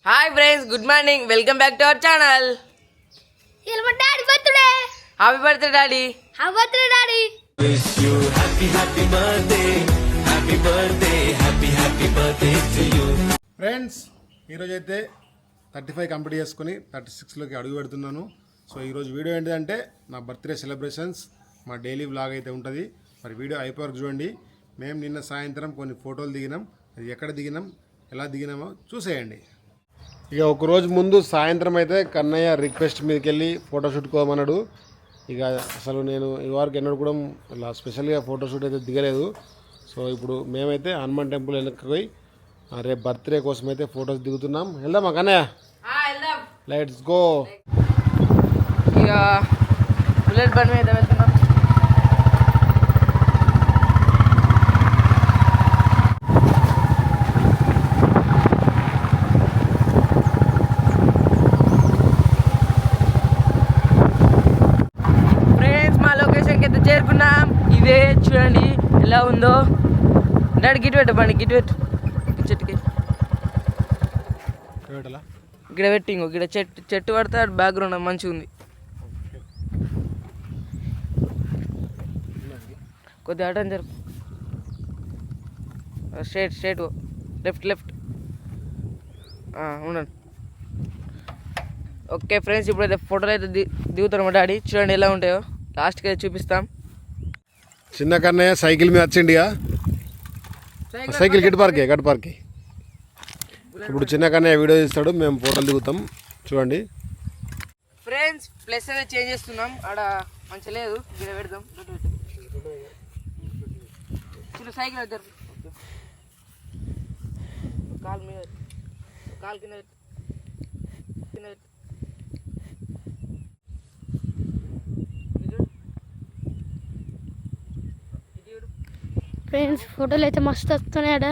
Hi friends, good morning. Welcome back to our channel. మా daddy birthday. Happy birthday daddy. Happy birthday daddy. Wish you happy birthday, happy birthday, happy birthday to you. Friends, ఈరోజు అయితే 35 complete చేసుకుని 36లోకి అడుగు పెడుతున్నాను. So ఈరోజు video ఏంటంటే నా birthday celebrations, మా డైలీ వ్లాగ్ అయితే ఉంటుంది. మరి వీడియో అయిపోయాక చూడండి. మేము నిన్న సాయంత్రం కొన్ని ఫోటోలు దిగినాం. అది ఎక్కడ దిగినాం, ఎలా దిగినామో చూసేయండి. ఇక ఒకరోజు ముందు సాయంత్రం అయితే కన్నయ్య రిక్వెస్ట్ మీదకి వెళ్ళి ఫోటోషూట్ కోమన్నాడు. ఇక అసలు నేను ఈ వారికి ఎన్నడూ కూడా ఇలా స్పెషల్గా ఫోటోషూట్ అయితే దిగలేదు. సో ఇప్పుడు మేమైతే హనుమాన్ టెంపుల్ వెనక్కి పోయి రేపు బర్త్డే కోసం అయితే ఫొటోస్ దిగుతున్నాం. వెళ్దామా కన్నయ్య? Let's go. ఇక బుల్లెట్ బండి మీద వెళ్తున్నాం. చేరుకున్నాం. ఇదే చూడండి ఎలా ఉందో. డాడీ గిట్ పెట్టు, బండి గిట్ పెట్టు. చెట్టుకి ఇక్కడ పెట్టి ఇంకో ఇక్కడ చెట్టు పడితే బ్యాక్గ్రౌండ్ మంచిగా ఉంది. కొద్దిగా అటెండ్ జరుపు. స్ట్రేట్ లెఫ్ట్ ఉండండి. ఓకే ఫ్రెండ్స్, ఇప్పుడైతే ఫోటోలు అయితే దిగుతారు మా డాడీ. చూడండి ఎలా ఉంటాయో, లాస్ట్కి అయితే చూపిస్తాం. చిన్న కన్నయ్య సైకిల్ మీద వచ్చిండిగా. Cycle gut పార్కి. ఇప్పుడు చిన్న కన్నయ్య వీడియో తీస్తాడు, మేము ఫోటోలు దిగుతాం. చూడండి ఫ్రెండ్స్, ప్లస్ అయితే చేంజ్ చేస్తున్నాం. ఆడ మంచిగా లేదు, ఇక్కడ పెడదాం. చిన్న సైకిల్ అవుతారు. కాలు మీద, కాలు కింద ఫ్రెండ్స్, ఫోటోలు అయితే మస్తు వస్తున్నాయట.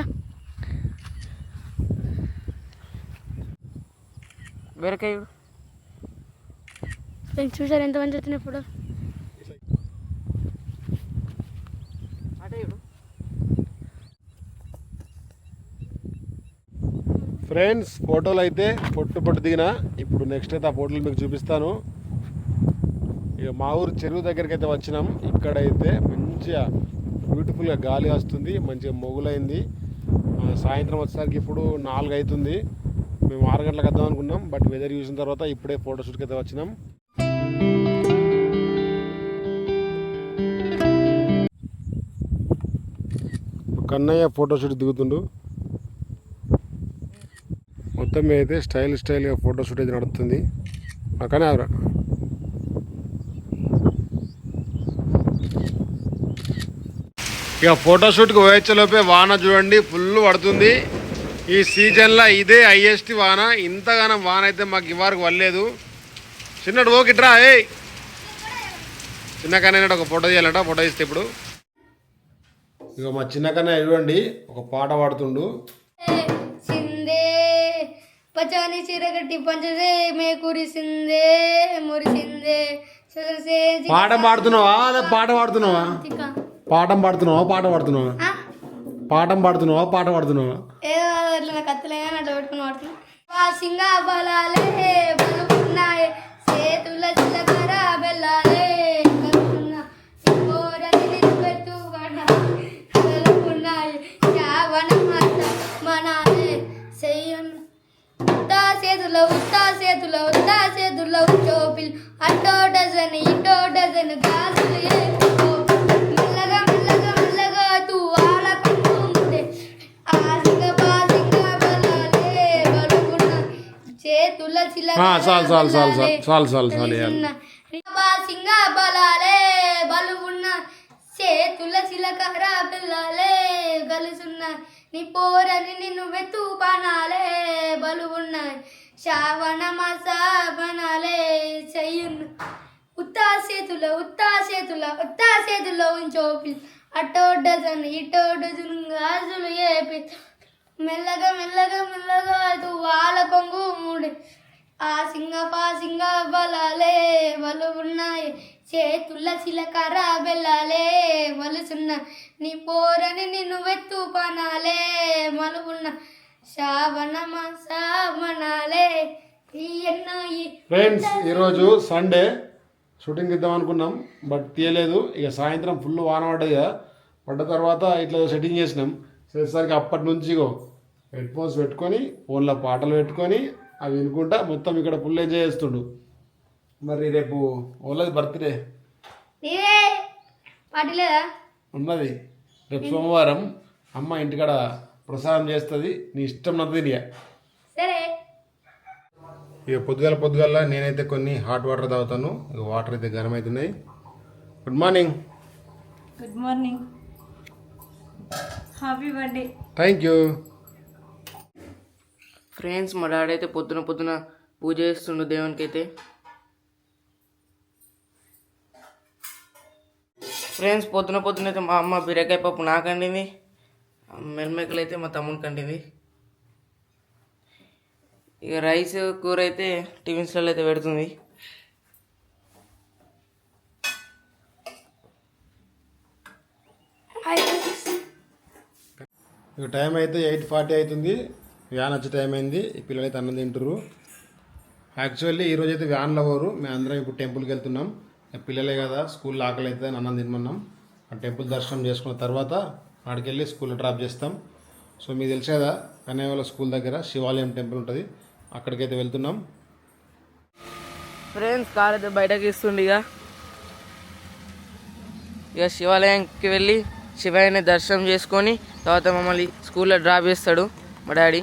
బీరకాయ ఫ్రెండ్స్ చూసారు ఎంత మంచి వస్తున్నాయి ఫోటో. ఫ్రెండ్స్, ఫోటోలు అయితే పొట్టు దిగిన. ఇప్పుడు నెక్స్ట్ అయితే ఆ ఫోటోలు మీకు చూపిస్తాను. ఇక మా ఊరు చెరువు దగ్గరికి అయితే వచ్చినాం. ఇక్కడైతే మంచిగా బ్యూటిఫుల్గా గాలి వస్తుంది, మంచిగా మొగులైంది. సాయంత్రం వచ్చేసరికి ఇప్పుడు 4 అవుతుంది. మేము 6 గంటలకు వద్దాం అనుకున్నాం, బట్ వెదర్ చూసిన తర్వాత ఇప్పుడే ఫోటోషూట్కి అయితే వచ్చినాం. కన్నయ్య ఫోటోషూట్ దిగుతుండు. మొత్తం అయితే స్టైల్గా ఫోటోషూట్ అయితే నడుస్తుంది. కానీ అవరా ఇక ఫోటోషూట్కి పోయేలోపే వాన చూడండి ఫుల్ పడుతుంది. ఈ సీజన్లో ఇదే హైయెస్ట్ వాన. ఇంతగానో వాన అయితే మాకు ఇవ్వరకు వల్లేదు. చిన్నడు ఓకిట్రా. చిన్న కన్నయ్య ఒక ఫోటో తీయాలంట. ఫోటో తీస్తే ఇప్పుడు ఇక మా చిన్న కన్నయ్య చూడండి ఒక పాట పాడుతుండు. సిందే పచాని చీరగట్టి పంచదే మే కురిసిందే మురిసిందే. పాట పాడుతున్నావా అదే పాట పాడుతున్నావా? పాఠం పాడుతున్నావా పాట పాడుతున్నావా? పాట పాడుతున్నావా? ఏదో కత్తులే అట్లా పెట్టుకుని పాడుతున్నా. సింగా బలాలే బలుకున్నాయి చేతుల చిలకర బెల్లాలే బలుకున్నాయి చావన మనాలే చెయ్యను ఉత్తా చేతుల చోపిల్ అటో డజన్ ఇటో డజన్ గాజులు సింగా బలాలే బలుగున్న చేతుల చిలకర పిల్లలే గలుసున్న నీ పోరని నిన్ను వెతు పనాలే బలుగున్నాయి శ్రావణ మాస బనాలే చెయ్యున్న ఉత్తా చేతుల ఉంచోపి అటో డజన్ ఇటో డజన్ గాజులు ఏపి మెల్లగా వాళ్ళ కొంగు మూడే. ఆ సింగ బలాలే వలు ఉన్నాయి చేతుల చిలకర బెల్లాలే వలుసున్న నీ పోరని నిన్ను వెత్తు పనాలే మలుగున్న శ్రావణ మాస మనాలే. ఫ్రెండ్స్ ఈరోజు సండే షూటింగ్ ఇద్దాం అనుకున్నాం బట్ తీయలేదు. ఇక సాయంత్రం ఫుల్ వాన పడ్డది కదా, పడ్డ తర్వాత ఇట్లా సెట్టింగ్ చేసినాం. చేసేసరికి అప్పటి నుంచి ఇగో హెడ్ ఫోన్స్ పెట్టుకొని ఫోన్లో పాటలు పెట్టుకొని అవి వినుకుంటా మొత్తం ఇక్కడ ఫుల్ ఎంజాయ్ చేస్తుండు. మరి రేపు ఓన్లది బర్త్డే నీవే పార్టీ లేదా? ఉన్నది. రేపు సోమవారం అమ్మ ఇంటికాడ ప్రసాదం చేస్తుంది, నీ ఇష్టం నది తిరిగా. సరే. ఇక పొద్దుగాల నేనైతే కొన్ని హాట్ వాటర్ తాగుతాను. ఇక వాటర్ అయితే గరం అవుతున్నాయి. Good morning. Good morning, happy birthday. Thank you. Friends మా డాడీ అయితే పొద్దున పూజ చేస్తుండు దేవునికి అయితే. ఫ్రెండ్స్ పొద్దున అయితే మా అమ్మ బీరకాయ పప్పు నాకు వండింది, మెల్మెక్కలు అయితే మా తమ్మునికి వండింది. ఇక రైస్ కూర అయితే టిఫిన్స్లలో అయితే పెడుతుంది. ఇక టైం అయితే 8:40 అవుతుంది. వ్యాన్ వచ్చే టైం అయింది. ఈ పిల్లలు అయితే అన్నం తింటారు. యాక్చువల్లీ ఈరోజు అయితే వ్యాన్లో పోరు, మేము అందరం ఇప్పుడు టెంపుల్కి వెళ్తున్నాం. పిల్లలే కదా స్కూల్లో ఆకలి అయితే అన్నం తినమన్నాం. ఆ టెంపుల్ దర్శనం చేసుకున్న తర్వాత ఆడికి వెళ్ళి స్కూల్లో డ్రాప్ చేస్తాం. సో మీకు తెలుసు కదా కన్నయ్య స్కూల్ దగ్గర శివాలయం టెంపుల్ ఉంటుంది, అక్కడికైతే వెళ్తున్నాం. ఫ్రెండ్స్ కార్ అయితే బయటకి ఇస్తుండే. ఇక శివాలయంకి వెళ్ళి శివయ్యని దర్శనం చేసుకొని తర్వాత మమ్మల్ని స్కూల్లో డ్రాప్ చేస్తాడు మా డాడీ.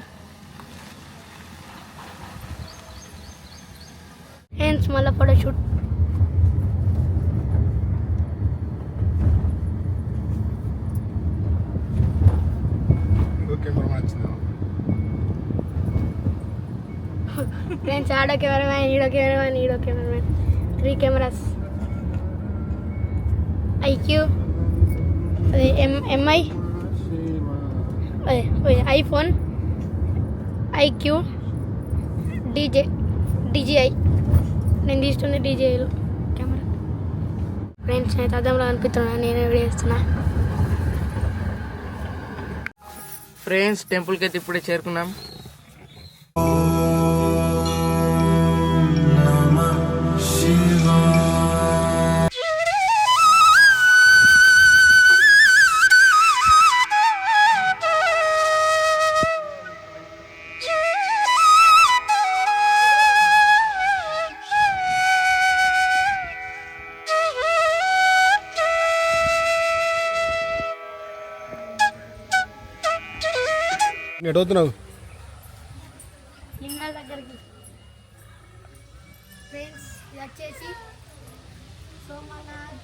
ఫ్రెండ్స్ మళ్ళీ ఫోటో షూట్. ఓకే మనం వచ్చిందాం. ఫ్రెండ్స్ ఆడో కెమెరామ్యాన్, ఈడో cameraman, 3 cameras. IQOO, Mi, iPhone, iQOO, DJI. నేను తీస్తుంది డిజిఐలో కెమెరా. ఫ్రెండ్స్ నేను అద్దంలో అనిపిస్తున్నా, నేను వీడియో చేస్తున్నా. ఫ్రెండ్స్ టెంపుల్కి అయితే ఇప్పుడే చేరుకున్నాం. ఎటు అవుతున్నావు? లింగాల దగ్గరికి. ఫ్రెండ్స్ ఇది వచ్చేసి సోమనాథ్.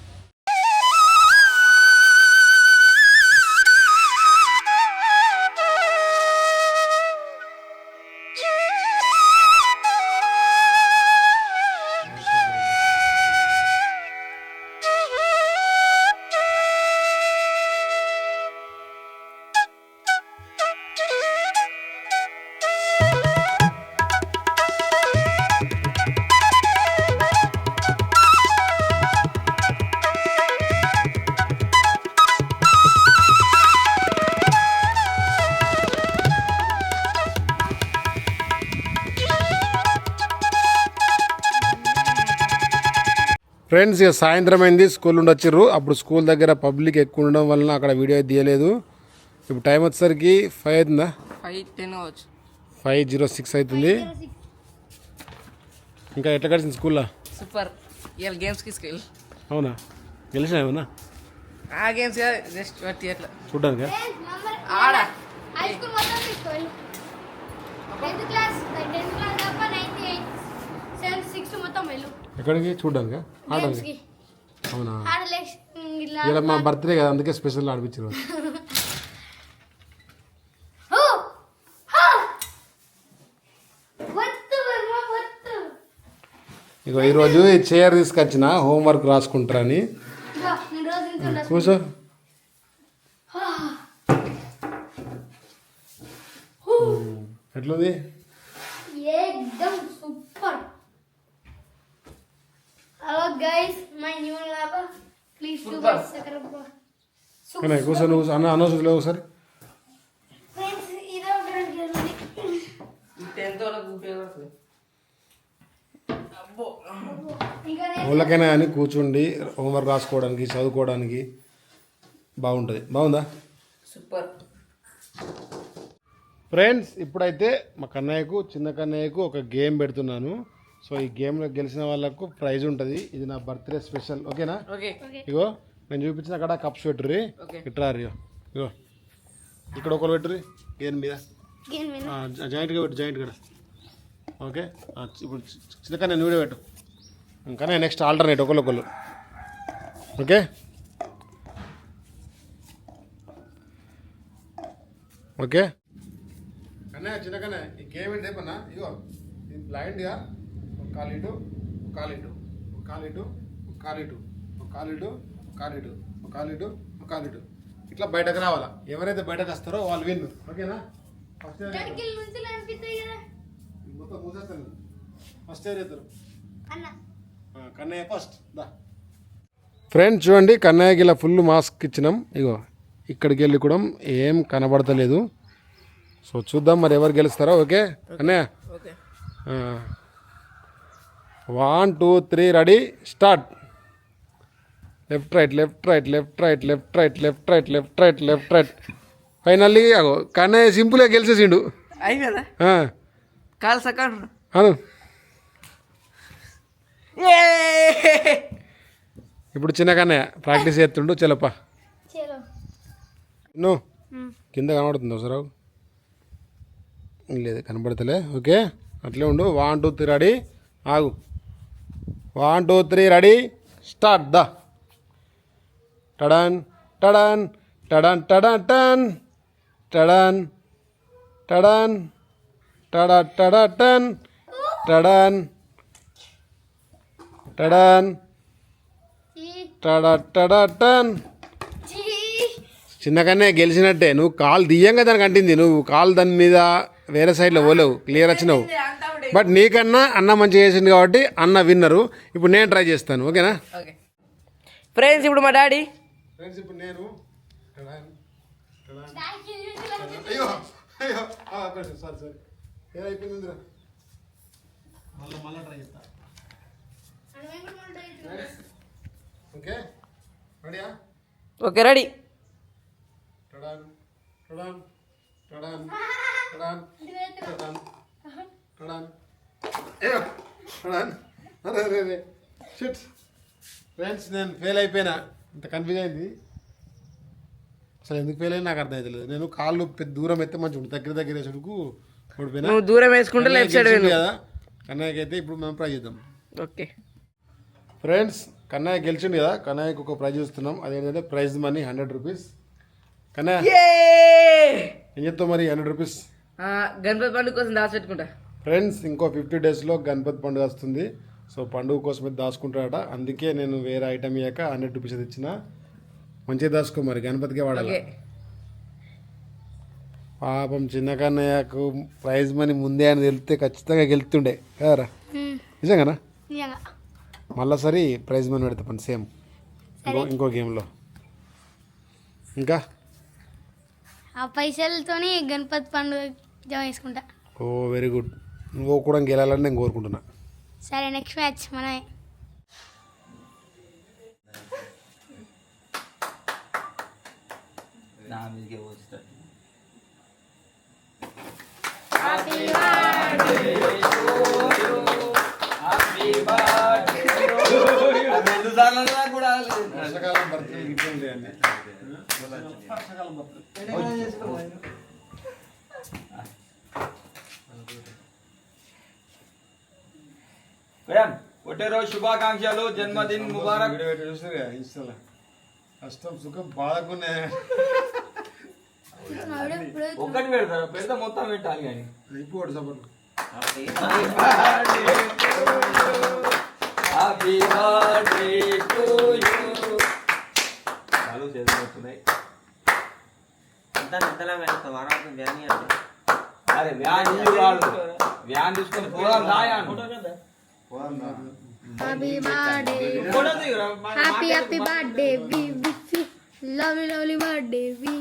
ఫ్రెండ్స్ ఇక సాయంత్రం అయింది, స్కూల్ నుండి వచ్చిర్రు. అప్పుడు స్కూల్ దగ్గర పబ్లిక్ ఎక్కువ ఉండడం వలన అక్కడ వీడియో తీయలేదు. ఇప్పుడు టైం వచ్చేసరికి 5 అవుతుందా? 5:10 అవచ్చు. 5:06 అవుతుంది. ఇంకా ఎట్లా గడిచింది స్కూల్లో? సూపర్. ఇవాళ గేమ్స్కి స్కిల్. అవునా, గెలిచినా ఏమన్నా? ఆ గేమ్స్ జస్ట్ వట్టి అట్లా చూడ్డానికా? ఆడ హై స్కూల్ మొత్తం తీసుకోవాలి. 10th క్లాస్ తప్ప 9th 8th 7th 6th మొత్తం వెళ్ళు. ఎక్కడికి? చూడ్డానికా? ఆడడానికి? అవునా, ఇలా ఇలా మా బర్త్డే కదా అందుకే స్పెషల్ ఆడిపించారు. ఇక ఈరోజు ఈ చైర్ తీసుకొచ్చిన హోంవర్క్ రాసుకుంటారని. కూర్చో. ఎట్లుంది? एकदम super. Hello guys, my new lava. Please do subscribe. కానీ కూర్చో, నువ్వు అనవసరం ఒకసారి. Friends, ఇదే ఒకటి 10th వాళ్ళకి ఉపయోగపడుతుంది. ఇంకా ఊళ్ళకైనా కానీ కూర్చుండి హోంవర్క్ రాసుకోవడానికి చదువుకోవడానికి బాగుంటుంది. బాగుందా సూపర్. ఫ్రెండ్స్, ఇప్పుడైతే మా కన్నయ్యకు చిన్న కన్నయ్యకు ఒక గేమ్ పెడుతున్నాను. సో ఈ గేమ్లో గెలిచిన వాళ్ళకు ప్రైజ్ ఉంటుంది. ఇది నా బర్త్డే స్పెషల్. ఓకేనా? ఓకే. ఇగో నేను చూపించిన అక్కడ కప్స్ పెట్టుర్రి. ఓకే. ఇట్రారు ఇగో ఇక్కడ ఒకరు పెట్టుర్రి గేమ్ మీద గేమ్ విన్ జాయింట్గా పెట్టు, జాయింట్ కూడా. ఓకే, ఇప్పుడు చిన్న కన్నయ్య నువ్వే పెట్టు. ఇంకా నెక్స్ట్ ఆల్టర్నేట్ ఒకళ్ళు. ఓకే, ఓకే కన్నయ్య, చిన్న కన్నయ్య, ఈ గేమ్ ఏంటి ఏమన్నా? ఇగో ఇది బ్లైండ్గా ఒక కాలు ఇటు, ఒక కాలు ఇటు, ఒక కాలు ఇటు, ఒక కాలు ఇటు, ఒక కాలు ఇటు, ఒక కాలు ఇటు, ఒక కాలు ఇటు, ఒక కాలు ఇటు, ఇట్లా బయటకు రావాలా. ఎవరైతే బయటకు వస్తారో వాళ్ళు విన్. ఓకేనా? ఫస్ట్ తడికిల నుంచి అనిపిస్తాయి కదా మొత్తం మూసేస్తాను. ఫస్ట్ ఎవరు అవుతారు? అన్న. కన్నయ్య ఫస్ట్ దా. ఫ్రెండ్స్ చూడండి, కన్నయ్యకి ఇలా ఫుల్ మాస్క్ ఇచ్చినాం. ఇగో ఇక్కడికి వెళ్ళి కూడా ఏం కనబడతలేదు. సో చూద్దాం మరి ఎవరు గెలుస్తారో. Okay Kannayya, okay. 1 2 3 ready start. Left right left right left right left right left right left right left right. Finally అగో కన్నయ్య సింపుల్గా గెలిచేసిండు. అయిపోయిందా? Call second. అను ఇప్పుడు చిన్న కన్నయ్య ప్రాక్టీస్ చేస్తుండు. చలపా చలో. నువ్వు కింద కనబడుతుంది ఒకసారి? లేదు, కనబడతలే. ఓకే, అట్లే ఉండు. 1 2 3 రెడీ. ఆగు. 1 2 3 రెడీ స్టార్ట్. దా. టడన్ టడన్ టడన్ టడన్ టన్ టడన్ టడన్ టడ టడ టన్ టడన్ టడన్ టడ టడ టన్. చిన్నగానే గెలిచినట్టే. నువ్వు కాలు దియ్యంగా దానికి అంటింది. నువ్వు కాలు దాని మీద వేరే సైడ్లో పోలేవు, క్లియర్ వచ్చినావు. బట్ నీకన్నా అన్న మంచిగా చేసింది కాబట్టి అన్న విన్నరు. ఇప్పుడు నేను ట్రై చేస్తాను. ఓకేనా? ఓకే. ఫ్రెండ్స్, ఇప్పుడు మా డాడీ. ఫ్రెండ్స్, ఇప్పుడు నేను ఓకే రెడీయా? Okay, ready. Tada tada tada tada tada tada tada. అరే అరే అరే షిట్. ఫ్రెండ్స్, నేను ఫెయిల్ అయిపోయినా. ఇంత కన్ఫ్యూజ్ అయింది. అసలు ఎందుకు ఫెయిల్ అయినా నాకు అర్థం అవుతలేదు. నేను కాళ్ళు పెద్ద దూరం అయితే మంచిగా దగ్గర దగ్గర వేసుడుకు ఓడిపోయినా. నువ్వు దూరం వేసుకుంటే లెఫ్ట్ సైడ్ గెలిచిండు కదా కన్నయ్యకి. అయితే ఇప్పుడు మనం ట్రై చేద్దాం. ఓకే. ఫ్రెండ్స్, కన్నయ్య గెలిచిండు కదా. కన్నయ్యకు ఒక ప్రైజ్ ఇస్తున్నాం. అదేంటంటే ప్రైజ్ మనీ 100 రూపీస్. కన్నయ్య ఏం చెప్తావు మరి? 100 రూపీస్ గణపతి పండుగ కోసం దాచిపెట్టుకుంటా. ఫ్రెండ్స్, ఇంకో 50 డేస్లో గణపతి పండుగ వస్తుంది. సో పండుగ కోసమే దాచుకుంటాడట. అందుకే నేను వేరే ఐటమ్ ఇయ్యాక 100 రూపీస్ తెచ్చిన. మంచిగా దాచుకో మరి, గణపతికే వాడాలి. ఓకే. పాపం చిన్న కన్నయ్యకు ప్రైజ్ మనీ ముందే అని తెలిస్తే ఖచ్చితంగా గెలుతుండే కదరా? నిజంగానా? మళ్ళా సరే ప్రైజ్ మనీ పెడతా పని సేమ్ ఇంకో గేమ్లో. ఇంకా ఆ పైసలతోని గణపతి పండుగ జమ చేసుకుంటా. ఓ వెరీ గుడ్. నువ్వు కూడా గెలాలని నేను కోరుకుంటున్నా. సరే, నెక్స్ట్ మ్యాచ్ మనమే. వర్షాకాలం బర్త్డే గిఫ్ట్ ఉంటాయి అన్నీ. పుట్టినరోజు శుభాకాంక్షలు, జన్మదిన్ ముబారక్. చూసారుగా ఇన్స్టాలో కష్టం సుఖం బాధకునే ఒక్కటి పెడతారు, పెడితే మొత్తం పెట్టాలి. కానీ అయిపోడు support. Happy birthday to you. చాలు చేస్తున్నాయి. అరే వ్యాన్ వాడు వ్యాన్ తీసుకొని పోదాం దాయాను. Happy birthday, happy happy birthday, we wish you lovely lovely birthday, వి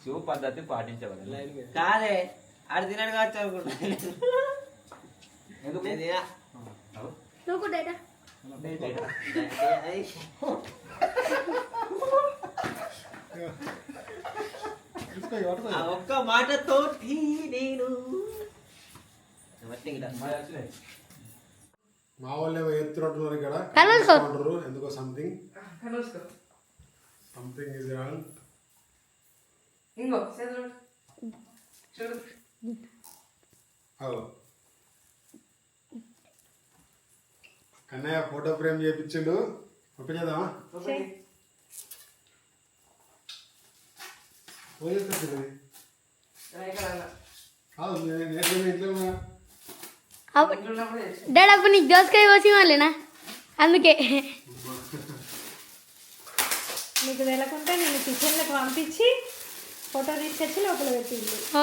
శివ పద్ధతి పాటించవాలి. కాదే ఆడు తినడు కావచ్చు అనుకుంటా. ఎందుకు నువ్వు కూడా డేటా ఆ ఒక్క మాటతో నేను మా వాళ్ళు ఏమో ఎత్తున్నట్టున్నారు ఇక్కడ కలర్ సార్. ఉంటారు ఎందుకో సంథింగ్ ఈజ్ రాంగ్. ఇంకో చేతులు చూడు కన్నయ్య ఫోటో ఫ్రేమ్ చేయించిండు ఓపెన్ చేద్దామా? కాదు నేను ఇంట్లో ఉన్నా. డాడీ అప్పుడు నీకు దోసకాయ కోసి వాళ్ళేనా అందుకే నీకు తెలకుంటే నేను కిచెన్లోకి పంపించి ఫోటో తీసుకొచ్చి లోపల పెట్టింది. ఓ,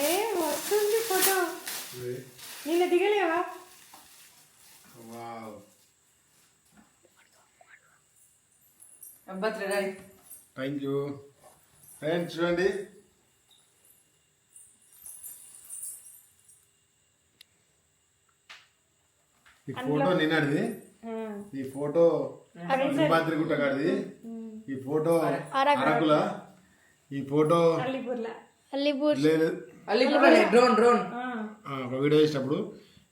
ఏ వస్తుంది ఫోటో, నిన్న దిగలేవా? Wow birthday daddy thank you friends. చూడండి ఈ ఫోటో నిన్నటిది, ఈ ఫోటో సింహాద్రి గుట్ట కాడిది, ఈ ఫోటో అరకుల, ఈ ఫోటో అల్లిపూర్ల. అల్లిపూర్ లేదు అల్లిపూర్ డ్రోన్ ఒక వీడియో చేసినప్పుడు.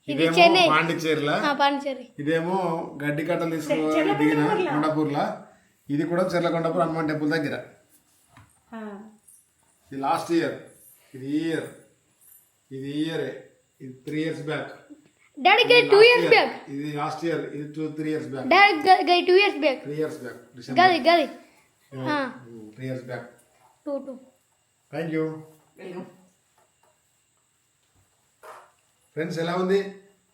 ఇదేమో పాండిచ్చేరిలా, పాండిచేరి. ఇదేమో గడ్డి కట్టలు తీసుకుని దిగిన కొండపూర్లా, ఇది కూడా చెర్లకొండపూర్ హనుమాన్ టెంపుల్ దగ్గర. ఇది లాస్ట్ ఇయర్, ఇది ఇయర్, ఇది ఇయరే, ఇది 3 years బ్యాక్. డాడీ గై 2 years బ్యాక్. ఇది లాస్ట్ ఇయర్, ఇది 3 years బ్యాక్. డాడీ గై 2 years బ్యాక్. 3 years బ్యాక్ గది గది 3 years back. 2 thank you friends. ఎలా ఉంది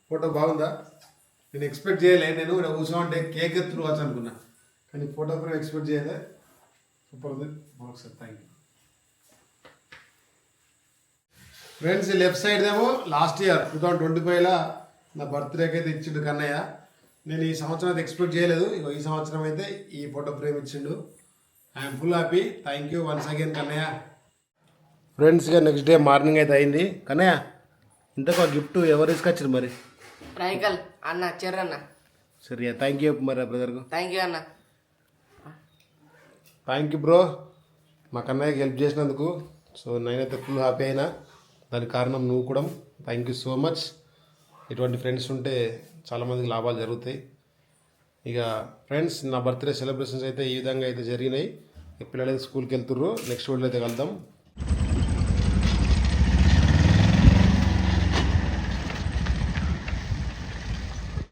ఫోటో? బాగుందా? నేను ఎక్స్పెక్ట్ చేయలే, నేను ఇక్కడ కూర్చోమంటే కేక్ ఎత్తుకోవచ్చు అనుకున్నా, కానీ ఫోటో ఫ్రేమ్ ఎక్స్పెక్ట్ చేయలే. సూపర్ ఉంది. ఒకసారి థ్యాంక్ యూ ఫ్రెండ్స్. ఈ లెఫ్ట్ సైడ్ ఏమో లాస్ట్ ఇయర్ 2025లా నా బర్త్డేకి అయితే ఇచ్చిండు కన్నయ్య. నేను ఈ సంవత్సరం అయితే ఎక్స్పెక్ట్ చేయలేదు, ఇగో ఈ సంవత్సరం అయితే ఈ ఫోటో ఫ్రేమ్ ఇచ్చిండు. I'm full happy. Thank you once again Kannayya. Friends ఇక నెక్స్ట్ డే మార్నింగ్ అయితే అయింది. కన్నయ్య ఇంతకు గిఫ్ట్ ఎవరు తీసుకొచ్చారు మరి? రాయికల్ అన్న చెర్రన్న. సరే థ్యాంక్ యూ మరి బ్రదర్కు. థ్యాంక్ యూ అన్న. థ్యాంక్ యూ బ్రో, మా కన్నయ్యకి హెల్ప్ చేసినందుకు. సో నేనైతే ఫుల్ హ్యాపీ అయినా, దానికి కారణం నువ్వు కూడా. Thank you so much. ఇటువంటి ఫ్రెండ్స్ ఉంటే చాలామందికి లాభాలు జరుగుతాయి. ఇక ఫ్రెండ్స్ నా బర్త్డే సెలబ్రేషన్స్ అయితే ఈ విధంగా అయితే జరిగినాయి. పిల్లలు అయితే స్కూల్కి వెళ్తుర్రు. నెక్స్ట్ వీడియోలో అయితే కలుద్దాం.